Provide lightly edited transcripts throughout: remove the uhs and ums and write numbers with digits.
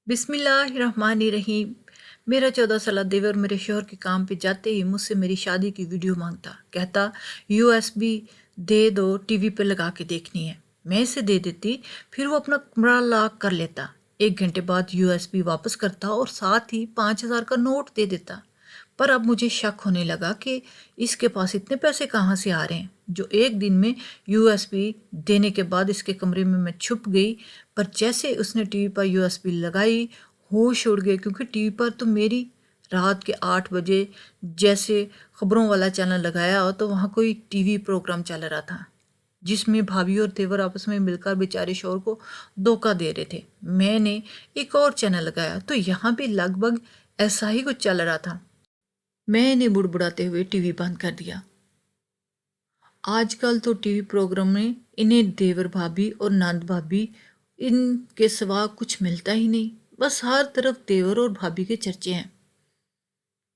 بسم اللہ الرحمن الرحیم۔ میرا 14 سالہ دیور میرے شوہر کے کام پہ جاتے ہی مجھ سے میری شادی کی ویڈیو مانگتا، کہتا USB دے دو، ٹی وی پہ لگا کے دیکھنی ہے۔ میں اسے دے دیتی، پھر وہ اپنا کمرہ لاک کر لیتا۔ 1 گھنٹے بعد USB واپس کرتا اور ساتھ ہی 5,000 کا نوٹ دے دیتا۔ پر اب مجھے شک ہونے لگا کہ اس کے پاس اتنے پیسے کہاں سے آ رہے ہیں، جو ایک دن میں USB دینے کے بعد اس کے کمرے میں چھپ گئی۔ پر جیسے اس نے ٹی وی پر USB لگائی، ہوش اڑ گئے، کیونکہ ٹی وی پر تو میری رات کے 8 بجے جیسے خبروں والا چینل لگایا ہو تو وہاں کوئی ٹی وی پروگرام چل رہا تھا جس میں بھابھی اور دیور آپس میں مل کر بیچارے شوہر کو دھوکہ دے رہے تھے۔ میں نے ایک اور چینل لگایا تو یہاں بھی لگ بھگ ایسا ہی کچھ چل رہا تھا۔ میں نے بڑبڑاتے ہوئے ٹی وی بند کر دیا۔ آج کل تو ٹی وی پروگرام میں انہیں دیور بھابھی اور نند بھابھی ان کے سوا کچھ ملتا ہی نہیں، بس ہر طرف دیور اور بھابھی کے چرچے ہیں۔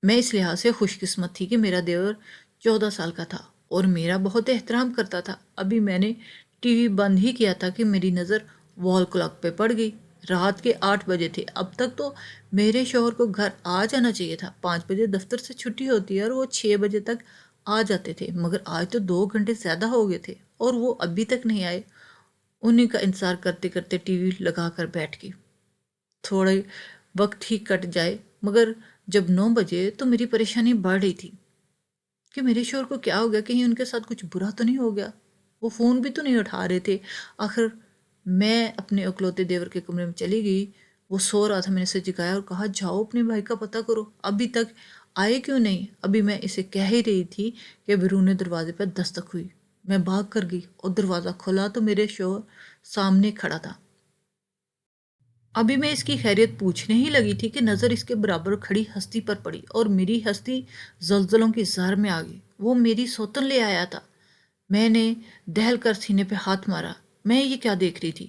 میں اس لحاظ سے خوش قسمت تھی کہ میرا دیور 14 سال کا تھا اور میرا بہت احترام کرتا تھا۔ ابھی میں نے ٹی وی بند ہی کیا تھا کہ میری نظر وال کلاک پہ پڑ گئی۔ رات کے 8 بجے تھے۔ اب تک تو میرے شوہر کو گھر آ جانا چاہیے تھا۔ 5 بجے دفتر سے چھٹی ہوتی ہے اور وہ 6 بجے تک آ جاتے تھے، مگر آج تو 2 گھنٹے زیادہ ہو گئے تھے اور وہ ابھی تک نہیں آئے۔ انہیں کا انتظار کرتے کرتے ٹی وی لگا کر بیٹھ گئی۔ تھوڑے وقت ہی کٹ جائے، مگر جب 9 بجے تو میری پریشانی بڑھ رہی تھی کہ میرے شوہر کو کیا ہو گیا، کہیں ان کے ساتھ کچھ برا تو نہیں ہو گیا۔ وہ فون بھی تو نہیں اٹھا رہے تھے۔ آخر میں اپنے اکلوتے دیور کے کمرے میں چلی گئی۔ وہ سو رہا تھا، میں نے اسے جگایا اور کہا جاؤ اپنے بھائی کا پتہ کرو، ابھی تک آئے کیوں نہیں۔ ابھی میں اسے کہہ ہی رہی تھی کہ بیرون دروازے پر دستک ہوئی۔ میں بھاگ کر گئی اور دروازہ کھولا تو میرے شوہر سامنے کھڑا تھا۔ ابھی میں اس کی خیریت پوچھنے ہی لگی تھی کہ نظر اس کے برابر کھڑی ہستی پر پڑی اور میری ہستی زلزلوں کی زہر میں آ گئی۔ وہ میری سوتن لے آیا تھا۔ میں نے دہل کر سینے پہ ہاتھ مارا۔ میں یہ کیا دیکھ رہی تھی؟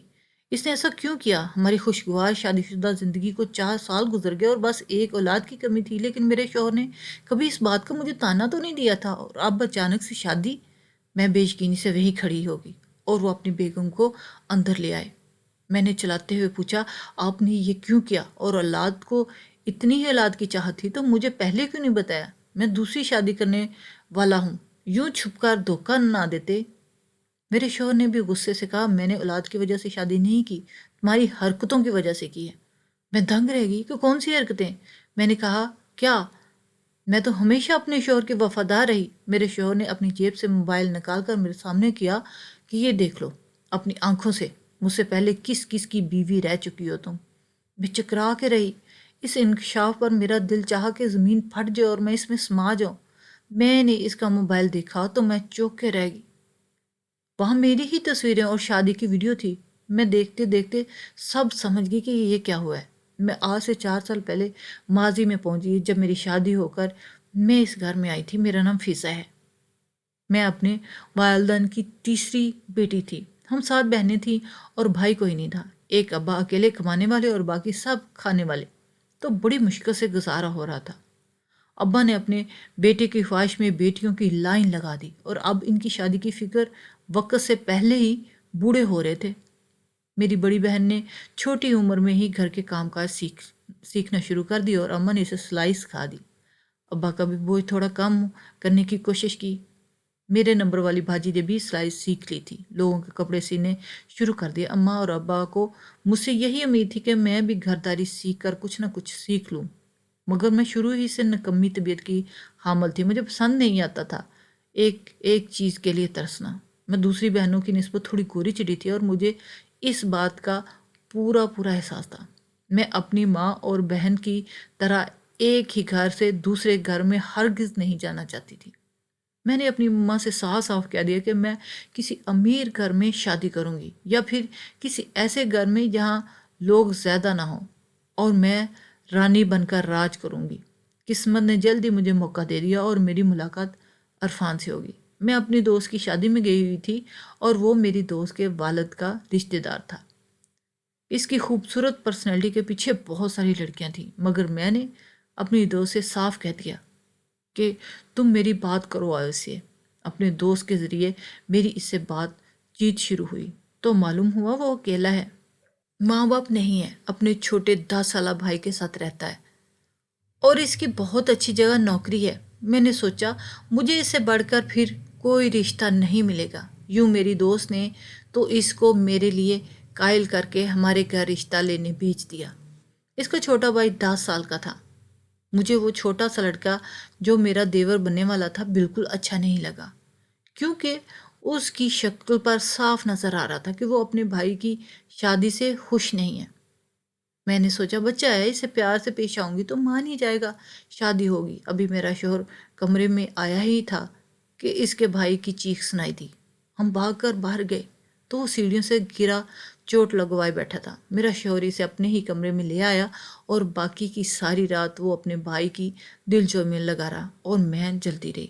اس نے ایسا کیوں کیا؟ ہماری خوشگوار شادی شدہ زندگی کو 4 سال گزر گئے اور بس ایک اولاد کی کمی تھی، لیکن میرے شوہر نے کبھی اس بات کا مجھے تانا تو نہیں دیا تھا، اور اب اچانک سے شادی۔ میں بے یقینی سے وہیں کھڑی ہوگی اور وہ اپنی بیگم کو اندر لے آئے۔ میں نے چلاتے ہوئے پوچھا آپ نے یہ کیوں کیا؟ اور اولاد کو اتنی ہی اولاد کی چاہت تھی تو مجھے پہلے کیوں نہیں بتایا؟ میں دوسری شادی کرنے والا ہوں، یوں چھپ کر دھوکہ نہ دیتے۔ میرے شوہر نے بھی غصے سے کہا میں نے اولاد کی وجہ سے شادی نہیں کی، تمہاری حرکتوں کی وجہ سے کی ہے۔ میں دنگ رہ گئی کہ کون سی حرکتیں؟ میں نے کہا کیا؟ میں تو ہمیشہ اپنے شوہر کے وفادار رہی۔ میرے شوہر نے اپنی جیب سے موبائل نکال کر میرے سامنے کیا کہ یہ دیکھ لو اپنی آنکھوں سے، مجھ سے پہلے کس کس کی بیوی رہ چکی ہو تم۔ میں چکرا کے رہی۔ اس انکشاف پر میرا دل چاہا کہ زمین پھٹ جائے اور میں اس میں سما جاؤں۔ میں نے اس کا موبائل دیکھا تو میں چونک کے رہ گئی۔ وہاں میری ہی تصویریں اور شادی کی ویڈیو تھی۔ میں دیکھتے دیکھتے سب سمجھ گئی کہ یہ کیا ہوا ہے۔ میں آج سے 4 سال پہلے ماضی میں پہنچی، جب میری شادی ہو کر میں اس گھر میں آئی تھی۔ میرا نام فضا ہے۔ میں اپنے والدین کی تیسری بیٹی تھی۔ ہم 7 بہنیں تھیں اور بھائی کوئی نہیں تھا۔ ایک ابا اکیلے کمانے والے اور باقی سب کھانے والے، تو بڑی مشکل سے گزارا ہو رہا تھا۔ ابا نے اپنے بیٹے کی خواہش میں بیٹیوں کی لائن لگا دی اور اب ان کی شادی کی فکر وقت سے پہلے ہی بوڑھے ہو رہے تھے۔ میری بڑی بہن نے چھوٹی عمر میں ہی گھر کے کام کاج سیکھنا شروع کر دی اور اماں نے اسے سلائی سکھا دی۔ ابا کا بھی بوجھ تھوڑا کم کرنے کی کوشش کی۔ میرے نمبر والی بھاجی نے بھی سلائی سیکھ لی تھی، لوگوں کے کپڑے سینے شروع کر دیے۔ اماں اور ابا کو مجھ سے یہی امید تھی کہ میں بھی گھرداری سیکھ کر کچھ نہ کچھ سیکھ لوں، مگر میں شروع ہی سے نکمی طبیعت کی حامل تھی۔ مجھے پسند نہیں آتا تھا ایک ایک چیز کے لیے ترسنا۔ میں دوسری بہنوں کی نسبت تھوڑی گوری چڑی تھی اور مجھے اس بات کا پورا پورا احساس تھا۔ میں اپنی ماں اور بہن کی طرح ایک ہی گھر سے دوسرے گھر میں ہرگز نہیں جانا چاہتی تھی۔ میں نے اپنی ماں سے صاف صاف کہہ دیا کہ میں کسی امیر گھر میں شادی کروں گی یا پھر کسی ایسے گھر میں جہاں لوگ زیادہ نہ ہوں، اور میں رانی بن کر راج کروں گی۔ قسمت نے جلد ہی مجھے موقع دے دیا اور میری ملاقات عرفان سے ہوگی۔ میں اپنی دوست کی شادی میں گئی ہوئی تھی اور وہ میری دوست کے والد کا رشتہ دار تھا۔ اس کی خوبصورت پرسنالٹی کے پیچھے بہت ساری لڑکیاں تھیں، مگر میں نے اپنی دوست سے صاف کہہ دیا کہ تم میری بات کرو آئے سے۔ اپنے دوست کے ذریعے میری اس سے بات چیت شروع ہوئی تو معلوم ہوا وہ اکیلا ہے۔ ماں باپ نہیں ہے، اپنے چھوٹے 10 سالہ بھائی کے ساتھ رہتا ہے اور اس کی بہت اچھی جگہ نوکری ہے۔ میں نے سوچا مجھے اس سے بڑھ کر پھر کوئی رشتہ نہیں ملے گا۔ یوں میری دوست نے تو اس کو میرے لیے قائل کر کے ہمارے گھر رشتہ لینے بھیج دیا۔ اس کا چھوٹا بھائی 10 سال کا تھا۔ مجھے وہ چھوٹا سا لڑکا جو میرا دیور بننے والا تھا بالکل اچھا نہیں لگا، کیونکہ اس کی شکل پر صاف نظر آ رہا تھا کہ وہ اپنے بھائی کی شادی سے خوش نہیں ہے۔ میں نے سوچا بچہ ہے، اسے پیار سے پیش آؤں گی تو مان ہی جائے گا، شادی ہوگی۔ ابھی میرا شوہر کمرے میں آیا ہی تھا کہ اس کے بھائی کی چیخ سنائی دی۔ ہم بھاگ کر باہر گئے تو وہ سیڑھیوں سے گرا چوٹ لگوائے بیٹھا تھا۔ میرا شوہر اسے اپنے ہی کمرے میں لے آیا اور باقی کی ساری رات وہ اپنے بھائی کی دل جوئی میں لگا رہا اور میں جلتی رہی۔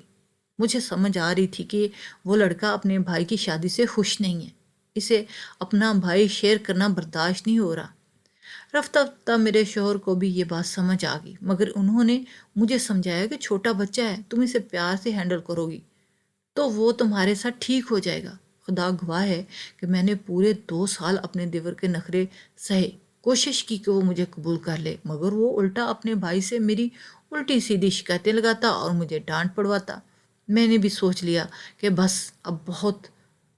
مجھے سمجھ آ رہی تھی کہ وہ لڑکا اپنے بھائی کی شادی سے خوش نہیں ہے، اسے اپنا بھائی شیئر کرنا برداشت نہیں ہو رہا۔ رفتہ رفتہ میرے شوہر کو بھی یہ بات سمجھ آ گئی، مگر انہوں نے مجھے سمجھایا کہ چھوٹا بچہ ہے، تم اسے پیار سے ہینڈل کرو گی تو وہ تمہارے ساتھ ٹھیک ہو جائے گا۔ خدا گواہ ہے کہ میں نے پورے 2 سال اپنے دیور کے نخرے سہے، کوشش کی کہ وہ مجھے قبول کر لے، مگر وہ الٹا اپنے بھائی سے میری الٹی سیدھی شکایتیں لگاتا اور مجھے ڈانٹ پڑواتا۔ میں نے بھی سوچ لیا کہ بس اب بہت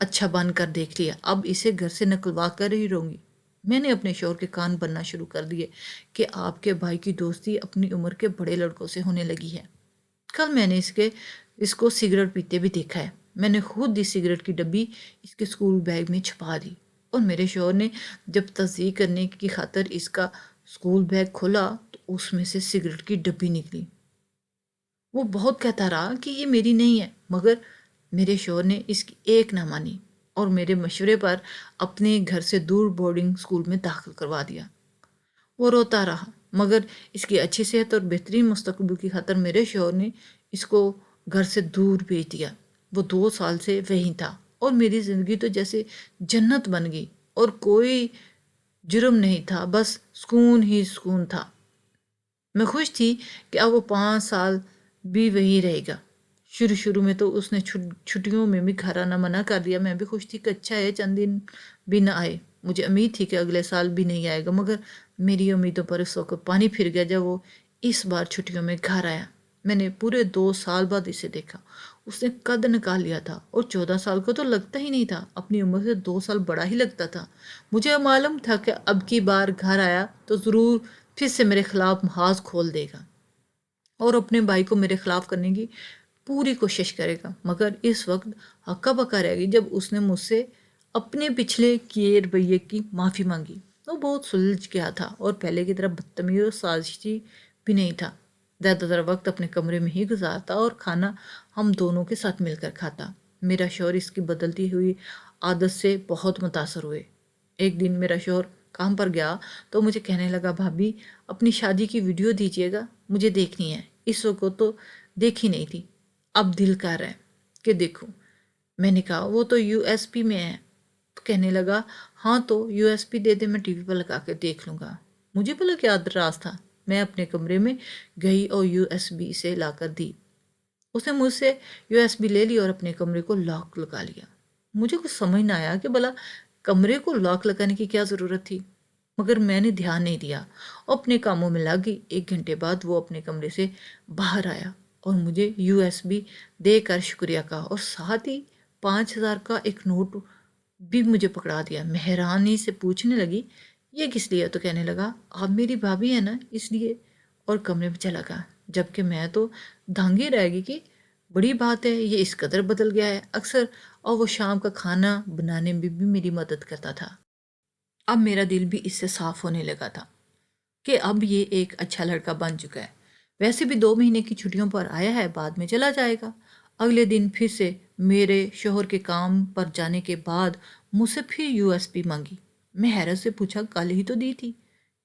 اچھا بن کر دیکھ لیا، اب اسے گھر سے نکلوا کر ہی رہوں گی۔ میں نے اپنے شوہر کے کان بننا شروع کر دیے کہ آپ کے بھائی کی دوستی اپنی عمر کے بڑے لڑکوں سے ہونے لگی ہے۔ کل میں نے اس کو سگریٹ پیتے بھی دیکھا ہے۔ میں نے خود اس سگریٹ کی ڈبی اس کے اسکول بیگ میں چھپا دی اور میرے شوہر نے جب تصدیق کرنے کی خاطر اس کا اسکول بیگ کھولا تو اس میں سے سگریٹ کی ڈبی نکلی۔ وہ بہت کہتا رہا کہ یہ میری نہیں ہے، مگر میرے شوہر نے اس کی ایک نہ مانی اور میرے مشورے پر اپنے گھر سے دور بورڈنگ اسکول میں داخل کروا دیا۔ وہ روتا رہا، مگر اس کی اچھی صحت اور بہترین مستقبل کی خاطر میرے شوہر نے اس کو گھر سے دور بھیج دیا۔ وہ 2 سال سے وہیں تھا اور میری زندگی تو جیسے جنت بن گئی اور کوئی جرم نہیں تھا، بس سکون ہی سکون تھا۔ میں خوش تھی کہ اب وہ 5 سال بھی وہیں رہے گا۔ شروع میں تو اس نے چھٹیوں میں بھی گھر آنا منع کر دیا۔ میں بھی خوش تھی کہ اچھا ہے چند دن بھی نہ آئے۔ مجھے امید تھی کہ اگلے سال بھی نہیں آئے گا، مگر میری امیدوں پر اس وقت پانی پھر گیا جب وہ اس بار چھٹیوں میں گھر آیا۔ میں نے پورے 2 سال بعد اسے دیکھا۔ اس نے قد نکال لیا تھا اور 14 سال کو تو لگتا ہی نہیں تھا، اپنی عمر سے 2 سال بڑا ہی لگتا تھا۔ مجھے معلوم تھا کہ اب کی بار گھر آیا تو ضرور پھر سے میرے خلاف محاذ کھول دے گا اور اپنے بھائی کو میرے خلاف کرنے کی پوری کوشش کرے گا، مگر اس وقت ہکا بکا رہ گئی جب اس نے مجھ سے اپنے پچھلے کیے رویے کی معافی مانگی۔ وہ بہت سلجھ گیا تھا اور پہلے کی طرح بدتمیز اور سازشی بھی نہیں تھا۔ زیادہ تر وقت اپنے کمرے میں ہی گزارتا اور کھانا ہم دونوں کے ساتھ مل کر کھاتا۔ میرا شوہر اس کی بدلتی ہوئی عادت سے بہت متاثر ہوئے۔ ایک دن میرا شوہر کام پر گیا تو مجھے کہنے لگا بھابھی اپنی شادی کی ویڈیو دیجیے گا، مجھے دیکھنی ہے۔ اس وقت تو دیکھی نہیں تھی، اب دل کر رہا ہے کہ دیکھوں۔ میں نے کہا وہ تو USB میں ہے۔ تو کہنے لگا ہاں تو USB دے دے، میں TV پر لگا کے دیکھ لوں گا۔ مجھے بھلا کیا اعتراض تھا؟ میں اپنے کمرے میں گئی اور USB سے لا کر دی۔ اس نے مجھ سے USB لے لی اور اپنے کمرے کو لاک لگا لیا۔ مجھے کچھ سمجھ نہ آیا کہ بھلا کمرے کو لاک لگانے کی کیا ضرورت تھی، مگر میں نے دھیان نہیں دیا اور اپنے کاموں میں لگ گئی۔ 1 گھنٹے بعد وہ اپنے کمرے سے باہر آیا اور مجھے USB دے کر شکریہ کہا اور ساتھ ہی 5,000 کا ایک نوٹ بھی مجھے پکڑا دیا۔ میں حیرانی سے پوچھنے لگی یہ کس لیے؟ تو کہنے لگا آپ میری بھابھی ہیں نا اس لیے، اور کمرے میں چلا گیا۔ جبکہ میں تو دھانگی رہ گئی کہ بڑی بات ہے، یہ اس قدر بدل گیا ہے اکثر، اور وہ شام کا کھانا بنانے میں بھی میری مدد کرتا تھا۔ اب میرا دل بھی اس سے صاف ہونے لگا تھا کہ اب یہ ایک اچھا لڑکا بن چکا ہے۔ ویسے بھی 2 مہینے کی چھٹیوں پر آیا ہے، بعد میں چلا جائے گا۔ اگلے دن پھر سے میرے شوہر کے کام پر جانے کے بعد مجھ سے پھر USB مانگی۔ میں حیرت سے پوچھا کل ہی تو دی تھی۔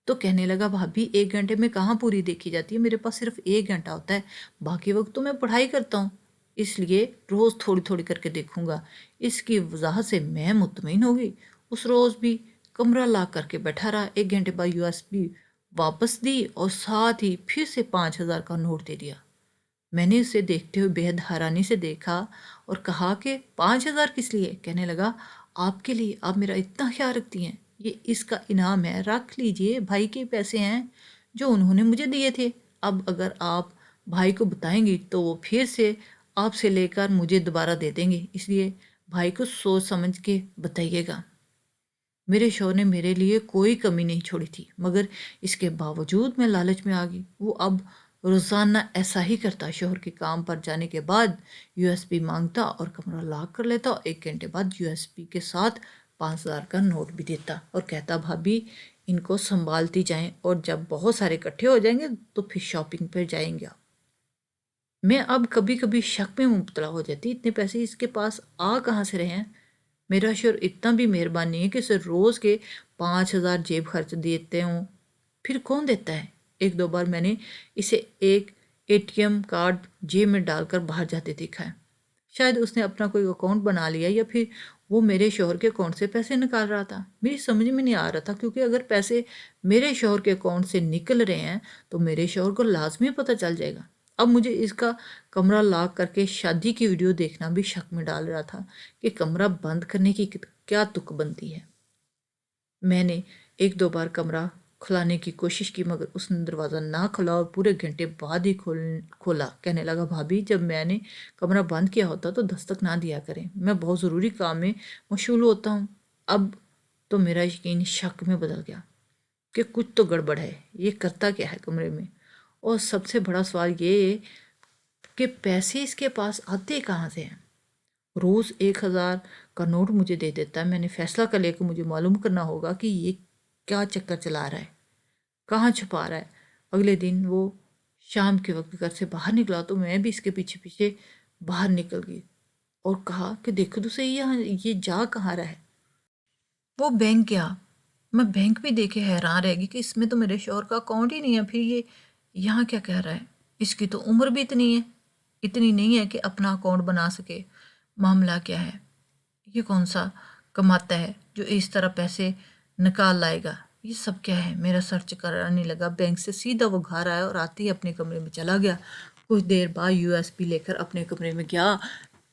تو کہنے لگا بھابھی 1 گھنٹے میں کہاں پوری دیکھی جاتی ہے، میرے پاس صرف 1 گھنٹہ ہوتا ہے، باقی وقت تو میں پڑھائی کرتا ہوں، اس لیے روز تھوڑی تھوڑی کر کے دیکھوں گا۔ اس کی وضاحت سے میں مطمئن ہو گئی۔ اس روز بھی کمرہ لاک کر کے بیٹھا رہا۔ 1 گھنٹے بعد USB واپس دی اور ساتھ ہی پھر سے 5,000 کا نوٹ دے دیا۔ میں نے اسے دیکھتے ہوئے بے حد حیرانی سے دیکھا اور کہا کہ 5,000 کس لیے؟ کہنے لگا آپ کے لیے، آپ میرا اتنا خیال رکھتی ہیں۔ یہ اس کا انعام ہے، رکھ لیجئے، بھائی کے پیسے ہیں جو انہوں نے مجھے دیے تھے۔ اب اگر آپ بھائی کو بتائیں گی تو وہ پھر سے آپ سے لے کر مجھے دوبارہ دے دیں گے، اس لیے بھائی کو سوچ سمجھ کے بتائیے گا۔ میرے شوہر نے میرے لیے کوئی کمی نہیں چھوڑی تھی، مگر اس کے باوجود میں لالچ میں آ گئی۔ وہ اب روزانہ ایسا ہی کرتا، شوہر کے کام پر جانے کے بعد یو ایس بی مانگتا اور کمرہ لاک کر لیتا، اور 1 گھنٹے بعد یو ایس بی کے ساتھ 5,000 کا نوٹ بھی دیتا اور کہتا بھابی ان کو سنبھالتی جائیں، اور جب بہت سارے اکٹھے ہو جائیں گے تو پھر شاپنگ پہ جائیں گے۔ میں اب کبھی کبھی شک میں مبتلا ہو جاتی، اتنے پیسے اس کے پاس آ کہاں سے رہے ہیں؟ میرا شوہر اتنا بھی مہربان نہیں ہے کہ اسے روز کے 5,000 جیب خرچ دیتے ہوں۔ پھر کون دیتا ہے؟ 1-2 بار میں نے اسے ایک ATM کارڈ جیب میں ڈال کر باہر جاتے دیکھا ہے۔ شاید اس نے اپنا کوئی اکاؤنٹ بنا لیا، یا پھر وہ میرے شوہر کے اکاؤنٹ سے پیسے نکال رہا تھا۔ میری سمجھ میں نہیں آ رہا تھا، کیونکہ اگر پیسے میرے شوہر کے اکاؤنٹ سے نکل رہے ہیں تو میرے شوہر کو لازمی پتہ چل جائے گا۔ اب مجھے اس کا کمرہ لاک کر کے شادی کی ویڈیو دیکھنا بھی شک میں ڈال رہا تھا کہ کمرہ بند کرنے کی کیا تک بنتی ہے۔ میں نے 1-2 بار کمرہ کھلانے کی کوشش کی، مگر اس نے دروازہ نہ کھلا اور پورے گھنٹے بعد ہی کھولا۔ کہنے لگا بھابی جب میں نے کمرہ بند کیا ہوتا تو دستک نہ دیا کریں، میں بہت ضروری کام میں مشغول ہوتا ہوں۔ اب تو میرا یقین شک میں بدل گیا کہ کچھ تو گڑبڑ ہے، یہ کرتا کیا ہے کمرے میں؟ اور سب سے بڑا سوال یہ کہ پیسے اس کے پاس آتے کہاں سے ہیں؟ روز 1,000 کا نوٹ مجھے دے دیتا ہے۔ میں نے فیصلہ کر لیا کہ مجھے معلوم کرنا ہوگا کہ یہ کیا چکر چلا رہا ہے، کہاں چھپا رہا ہے۔ اگلے دن وہ شام کے وقت گھر سے باہر نکلا تو میں بھی اس کے پیچھے پیچھے باہر نکل گئی اور کہا کہ دیکھو تو صحیح یہاں یہ جا کہاں رہا ہے۔ وہ بینک گیا، میں بینک بھی دیکھے حیران رہ گئی کہ اس میں تو میرے شوہر کا اکاؤنٹ ہی نہیں ہے، پھر یہ یہاں کیا کہہ رہا ہے؟ اس کی تو عمر بھی اتنی نہیں ہے کہ اپنا اکاؤنٹ بنا سکے۔ معاملہ کیا ہے؟ یہ کون سا کماتا ہے جو اس طرح پیسے نکال لائے گا؟ یہ سب کیا ہے؟ میرا سر چکرانے لگا۔ بینک سے سیدھا وہ گھر آیا اور آتے ہی اپنے کمرے میں چلا گیا۔ کچھ دیر بعد یو ایس بی لے کر اپنے کمرے میں گیا۔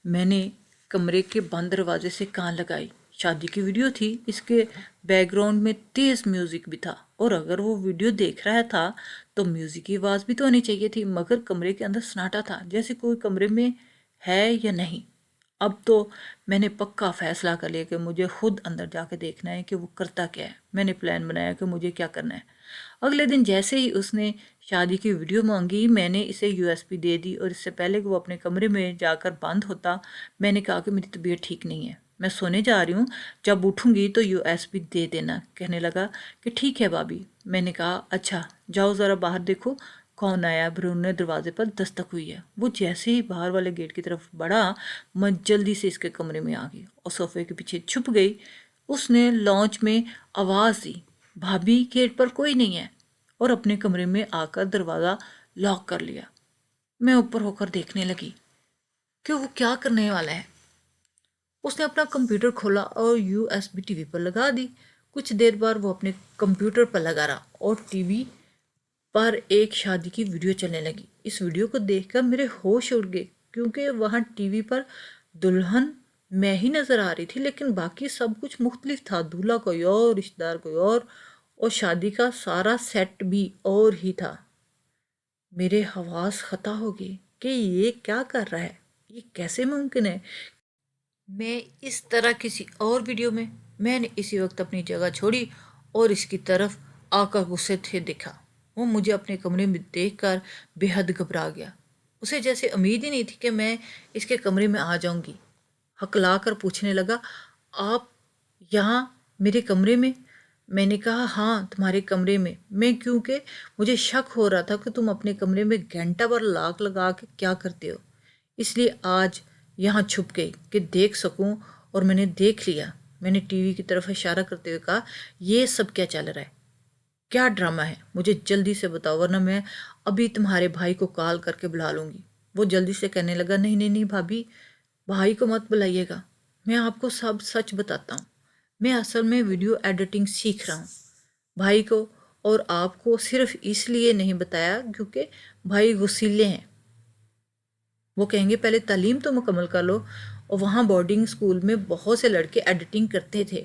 میں نے کمرے کے بند دروازے سے کان لگائی۔ شادی کی ویڈیو تھی، اس کے بیک گراؤنڈ میں تیز میوزک بھی تھا، اور اگر وہ ویڈیو دیکھ رہا تھا تو میوزک کی آواز بھی تو ہونی چاہیے تھی، مگر کمرے کے اندر سناٹا تھا، جیسے کوئی کمرے میں ہے یا نہیں۔ اب تو میں نے پکا فیصلہ کر لیا کہ مجھے خود اندر جا کے دیکھنا ہے کہ وہ کرتا کیا ہے۔ میں نے پلان بنایا کہ مجھے کیا کرنا ہے۔ اگلے دن جیسے ہی اس نے شادی کی ویڈیو مانگی، میں نے اسے یو ایس بی دے دی، اور اس سے پہلے کہ وہ اپنے کمرے میں جا کر بند ہوتا، میں نے کہا کہ میری طبیعت ٹھیک نہیں ہے، میں سونے جا رہی ہوں، جب اٹھوں گی تو یو ایس بی دے دینا۔ کہنے لگا کہ ٹھیک ہے بھابی۔ میں نے کہا اچھا جاؤ ذرا باہر دیکھو کون آیا۔ برون نے دروازے پر دستک ہوئی ہے۔ وہ جیسے ہی باہر والے گیٹ کی طرف بڑھا، میں جلدی سے اس کے کمرے میں آ گئی اور صوفے کے پیچھے چھپ گئی۔ اس نے لانچ میں آواز دی بھابی گیٹ پر کوئی نہیں ہے، اور اپنے کمرے میں آ کر دروازہ لاک کر لیا۔ میں اوپر ہو کر دیکھنے لگی کہ وہ کیا کرنے والا ہے۔ اس نے اپنا کمپیوٹر کھولا اور USB TV پر لگا دی۔ کچھ دیر بعد وہ اپنے کمپیوٹر پر لگا رہا اور ٹی وی پر ایک شادی کی ویڈیو چلنے لگی۔ اس ویڈیو کو دیکھ کر میرے ہوش اڑ گئے، کیونکہ وہاں ٹی وی پر دلہن میں ہی نظر آ رہی تھی، لیکن باقی سب کچھ مختلف تھا۔ دولہا کوئی اور، رشتہ دار کوئی اور شادی کا سارا سیٹ بھی اور ہی تھا۔ میرے حواس خطا ہو گئے کہ یہ کیا کر رہا ہے، یہ کیسے ممکن ہے؟ میں اس طرح کسی اور ویڈیو میں نے اسی وقت اپنی جگہ چھوڑی اور اس کی طرف آ کر غصے سے دیکھا۔ وہ مجھے اپنے کمرے میں دیکھ کر بے حد گھبرا گیا۔ اسے جیسے امید ہی نہیں تھی کہ میں اس کے کمرے میں آ جاؤں گی۔ ہکلا کر پوچھنے لگا آپ یہاں میرے کمرے میں؟ میں نے کہا ہاں تمہارے کمرے میں کیونکہ مجھے شک ہو رہا تھا کہ تم اپنے کمرے میں گھنٹہ بھر لاک لگا کے کیا کرتے ہو، اس لیے آج یہاں چھپ گئی کہ دیکھ سکوں، اور میں نے دیکھ لیا۔ میں نے ٹی وی کی طرف اشارہ کرتے ہوئے کہا یہ سب کیا چل رہا ہے، کیا ڈرامہ ہے؟ مجھے جلدی سے بتاؤ ورنہ میں ابھی تمہارے بھائی کو کال کر کے بلا لوں گی۔ وہ جلدی سے کہنے لگا نہیں نہیں نہیں بھابی، بھائی کو مت بلائیے گا، میں آپ کو سب سچ بتاتا ہوں۔ میں اصل میں ویڈیو ایڈیٹنگ سیکھ رہا ہوں۔ بھائی کو اور آپ کو صرف اس لیے نہیں بتایا کیونکہ بھائی غصیلے ہیں، وہ کہیں گے پہلے تعلیم تو مکمل کر لو، اور وہاں بورڈنگ اسکول میں بہت سے لڑکے ایڈیٹنگ کرتے تھے،